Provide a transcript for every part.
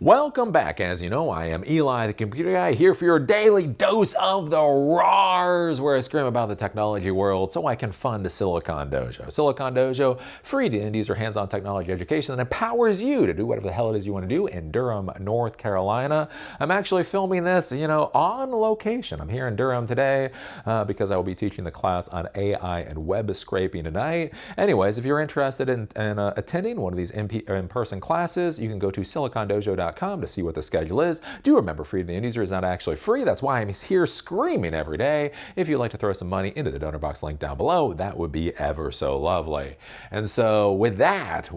Welcome back. As you know, I am Eli, the computer guy, here for your daily dose of the RARs, where I scream about the technology world so I can fund a Silicon Dojo. Silicon Dojo, free to end-user hands-on technology education that empowers you to do whatever the hell it is you want to do in Durham, North Carolina. I'm actually filming this, on location. I'm here in Durham today because I will be teaching the class on AI and web scraping tonight. Anyways, if you're interested in attending one of these in-person classes, you can go to silicondojo.com to see what the schedule is. Do remember, free to the end user is not actually free. That's why I'm here screaming every day. If you'd like to throw some money into the donor box link down below, that would be ever so lovely. And so with that,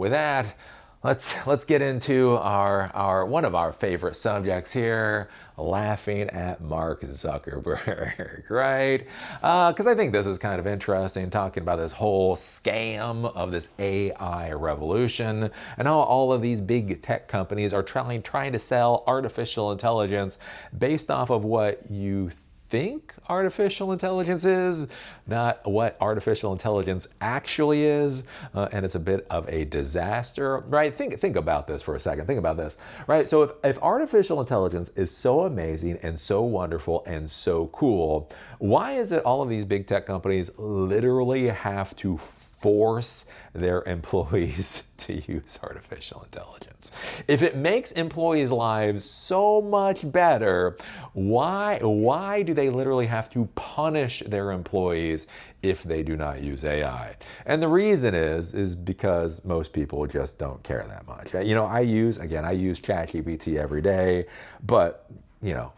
let's get into our one of our favorite subjects here, laughing at Mark Zuckerberg, right? Because I think this is kind of interesting, talking about this whole scam of this AI revolution and how all of these big tech companies are trying to sell artificial intelligence based off of what you think artificial intelligence is, not what artificial intelligence actually is, and it's a bit of a disaster, right? Think about this for a second. Think about this, right? So if artificial intelligence is so amazing and so wonderful and so cool, why is it all of these big tech companies literally have to force their employees to use artificial intelligence? If it makes employees' lives so much better, why do they literally have to punish their employees if they do not use AI? And the reason is because most people just don't care that much. I use ChatGPT every day, but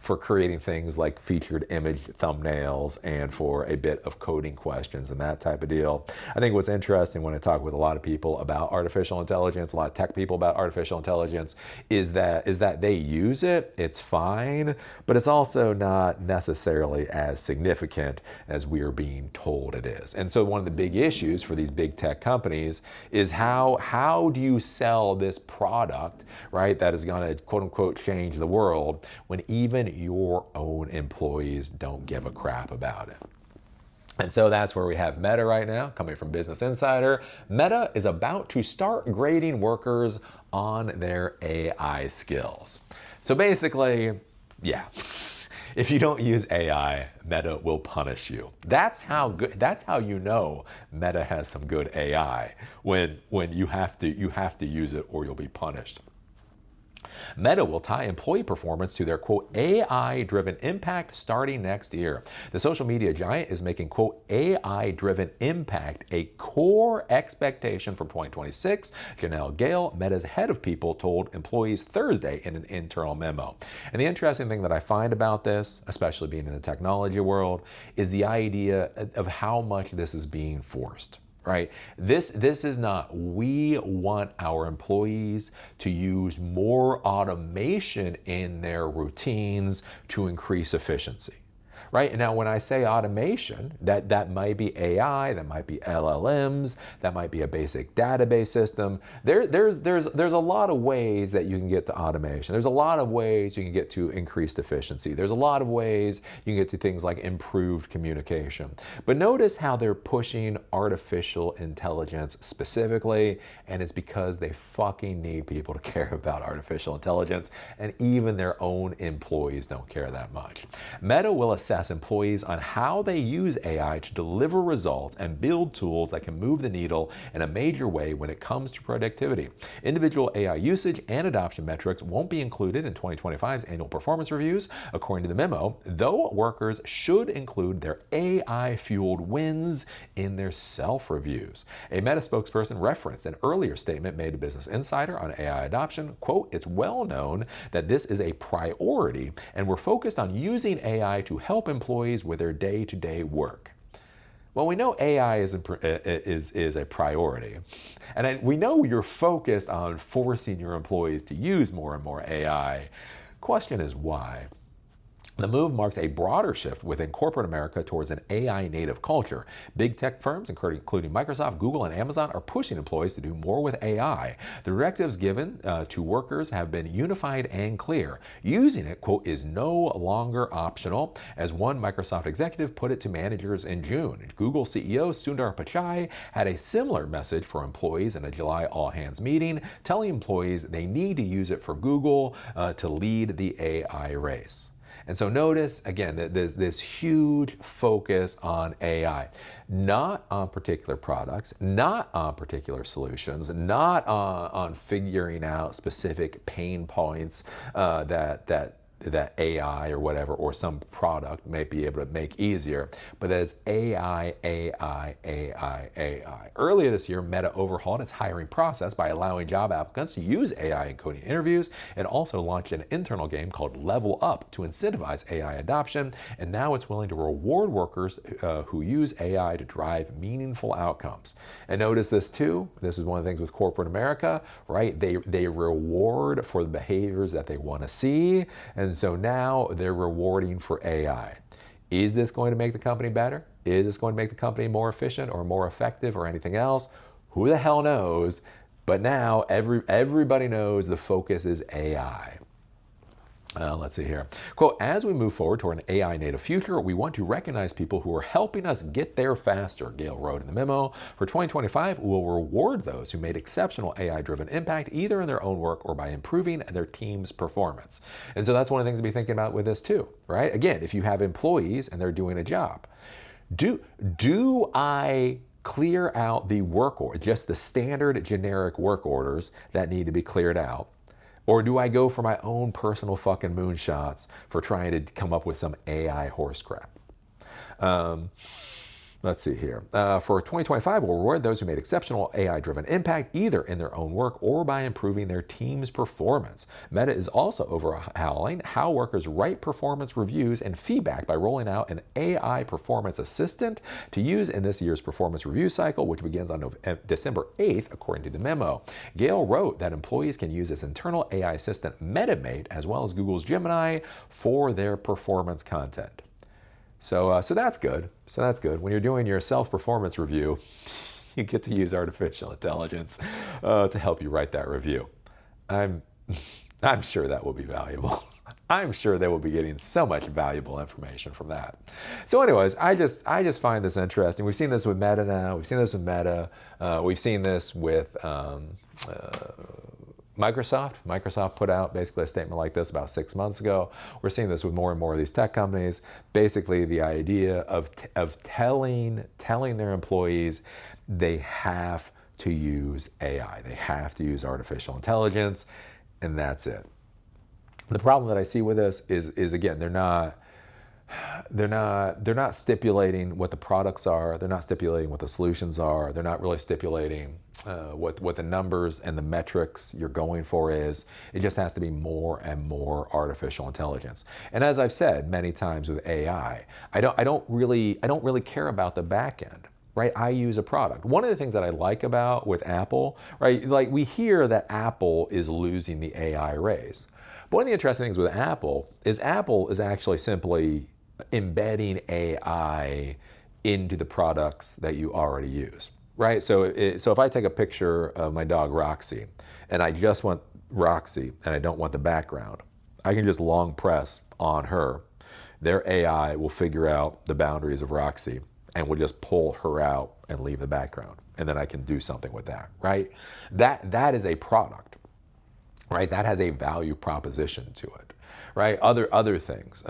for creating things like featured image thumbnails and for a bit of coding questions and that type of deal. I think what's interesting when I talk with a lot of people about artificial intelligence, a lot of tech people about artificial intelligence, is that they use it, it's fine, but it's also not necessarily as significant as we are being told it is. And so one of the big issues for these big tech companies is how do you sell this product, right, that is going to quote unquote change the world when even your own employees don't give a crap about it. And so that's where we have Meta right now, coming from Business Insider. Meta is about to start grading workers on their AI skills. So basically, yeah, if you don't use AI, Meta will punish you. That's how you know Meta has some good AI, when you have to use it or you'll be punished. Meta will tie employee performance to their, quote, AI-driven impact starting next year. The social media giant is making, quote, AI-driven impact a core expectation for 2026, Janelle Gale, Meta's head of people, told employees Thursday in an internal memo. And the interesting thing that I find about this, especially being in the technology world, is the idea of how much this is being forced. Right? This is not, we want our employees to use more automation in their routines to increase efficiency. Right? And now when I say automation, that might be AI, that might be LLMs, that might be a basic database system. There's a lot of ways that you can get to automation. There's a lot of ways you can get to increased efficiency. There's a lot of ways you can get to things like improved communication. But notice how they're pushing artificial intelligence specifically, and it's because they fucking need people to care about artificial intelligence, and even their own employees don't care that much. Meta will assess employees on how they use AI to deliver results and build tools that can move the needle in a major way when it comes to productivity. Individual AI usage and adoption metrics won't be included in 2025's annual performance reviews, according to the memo, though workers should include their AI-fueled wins in their self-reviews. A Meta spokesperson referenced an earlier statement made to Business Insider on AI adoption. Quote, "It's well known that this is a priority, and we're focused on using AI to help employees with their day-to-day work." Well, we know AI is a priority, and we know you're focused on forcing your employees to use more and more AI. Question is why? The move marks a broader shift within corporate America towards an AI native culture. Big tech firms, including Microsoft, Google, and Amazon, are pushing employees to do more with AI. The directives given to workers have been unified and clear. Using it, quote, is no longer optional, as one Microsoft executive put it to managers in June. Google CEO Sundar Pichai had a similar message for employees in a July all-hands meeting, telling employees they need to use it for Google to lead the AI race. And so notice, again, that there's this huge focus on AI, not on particular products, not on particular solutions, not on figuring out specific pain points that AI or whatever, or some product may be able to make easier, but as AI, AI, AI, AI. Earlier this year, Meta overhauled its hiring process by allowing job applicants to use AI in coding interviews, and also launched an internal game called Level Up to incentivize AI adoption, and now it's willing to reward workers who use AI to drive meaningful outcomes. And notice this too, this is one of the things with corporate America, right? They reward for the behaviors that they want to see, and so now they're rewarding for AI. Is this going to make the company better? Is this going to make the company more efficient or more effective or anything else? Who the hell knows? But now everybody knows the focus is AI. Let's see here. Quote, as we move forward toward an AI native future, we want to recognize people who are helping us get there faster, Gale wrote in the memo. For 2025, we will reward those who made exceptional AI-driven impact, either in their own work or by improving their team's performance. And so that's one of the things to be thinking about with this too, right? Again, if you have employees and they're doing a job, do I clear out the work order, just the standard generic work orders that need to be cleared out? Or do I go for my own personal fucking moonshots for trying to come up with some AI horse crap? Let's see here. For 2025, we'll reward those who made exceptional AI-driven impact, either in their own work or by improving their team's performance. Meta is also overhauling how workers write performance reviews and feedback by rolling out an AI performance assistant to use in this year's performance review cycle, which begins on December 8th, according to the memo. Gale wrote that employees can use its internal AI assistant MetaMate, as well as Google's Gemini, for their performance content. So that's good. So that's good. When you're doing your self-performance review, you get to use artificial intelligence to help you write that review. I'm sure that will be valuable. I'm sure they will be getting so much valuable information from that. So anyways, I just find this interesting. We've seen this with Meta now. We've seen this with Meta. We've seen this with Microsoft. Microsoft put out basically a statement like this about 6 months ago. We're seeing this with more and more of these tech companies. Basically, the idea of telling their employees they have to use AI. They have to use artificial intelligence, and that's it. The problem that I see with this is again, they're not stipulating what the products are. They're not stipulating what the solutions are. They're not really stipulating what the numbers and the metrics you're going for is. It just has to be more and more artificial intelligence. And as I've said many times with AI, I don't really care about the back end. Right, I use a product. One of the things that I like about with Apple, right, like we hear that Apple is losing the AI race. But one of the interesting things with Apple is actually simply embedding AI into the products that you already use, right? So if I take a picture of my dog Roxy, and I just want Roxy, and I don't want the background, I can just long press on her. Their AI will figure out the boundaries of Roxy, and will just pull her out and leave the background, and then I can do something with that, right? That is a product, right? That has a value proposition to it, right? Other things,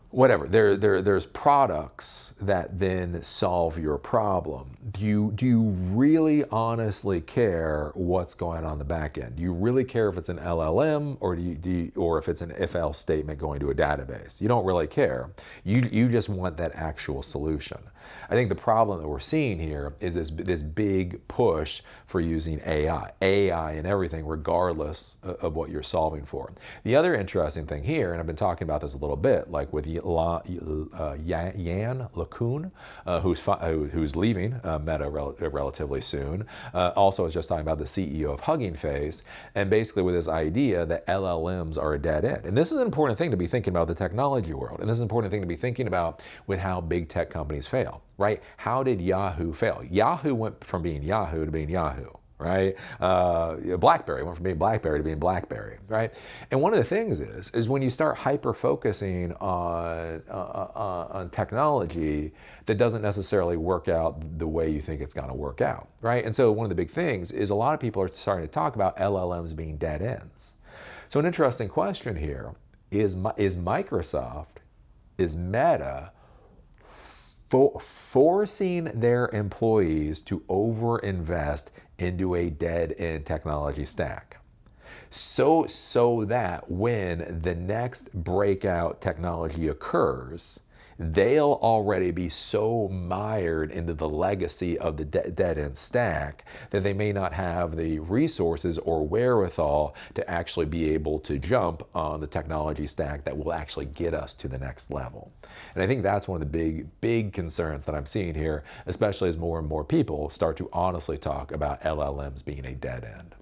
whatever. There's products that then solve your problem. Do you really honestly care what's going on the back end? Do you really care if it's an LLM or or if it's an if-else statement going to a database? You don't really care. You just want that actual solution. I think the problem that we're seeing here is this big push for using AI in everything, regardless of what you're solving for. The other interesting thing here, and I've been talking about this a little bit, like with Yan LeCun, who's leaving Meta relatively soon. Also, I was just talking about the CEO of Hugging Face, and basically with this idea that LLMs are a dead end. And this is an important thing to be thinking about the technology world, and this is an important thing to be thinking about with how big tech companies fail, right? How did Yahoo fail? Yahoo went from being Yahoo to being Yahoo, right? BlackBerry went from being BlackBerry to being BlackBerry, right? And one of the things is when you start hyper-focusing on technology that doesn't necessarily work out the way you think it's going to work out, right? And so one of the big things is a lot of people are starting to talk about LLMs being dead ends. So an interesting question here is Microsoft, is Meta forcing their employees to overinvest into a dead-end technology stack, so that when the next breakout technology occurs, they'll already be so mired into the legacy of the dead-end stack that they may not have the resources or wherewithal to actually be able to jump on the technology stack that will actually get us to the next level. And I think that's one of the big concerns that I'm seeing here, especially as more and more people start to honestly talk about LLMs being a dead end.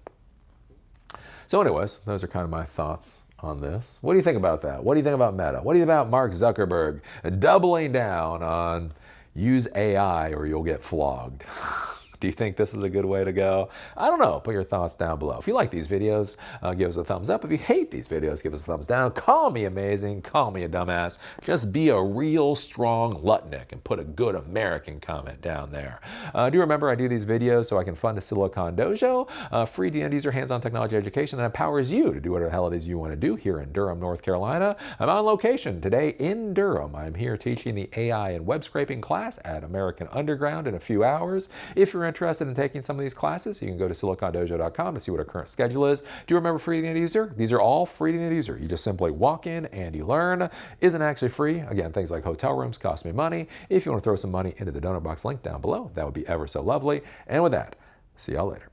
So anyways, those are kind of my thoughts on this. What do you think about that? What do you think about Meta? What do you think about Mark Zuckerberg doubling down on use AI or you'll get flogged? Do you think this is a good way to go? I don't know. Put your thoughts down below. If you like these videos, give us a thumbs up. If you hate these videos, give us a thumbs down. Call me amazing. Call me a dumbass. Just be a real strong Lutnick and put a good American comment down there. Do remember I do these videos so I can fund a Silicon Dojo, free end user hands-on technology education that empowers you to do whatever the hell it is you want to do here in Durham, North Carolina. I'm on location today in Durham. I'm here teaching the AI and web scraping class at American Underground in a few hours. If you're interested in taking some of these classes, you can go to silicondojo.com to see what our current schedule is. Do you remember free to the end user? These are all free to the end user. You just simply walk in and you learn. Isn't actually free. Again, things like hotel rooms cost me money. If you want to throw some money into the donor box link down below, that would be ever so lovely. And with that, see y'all later.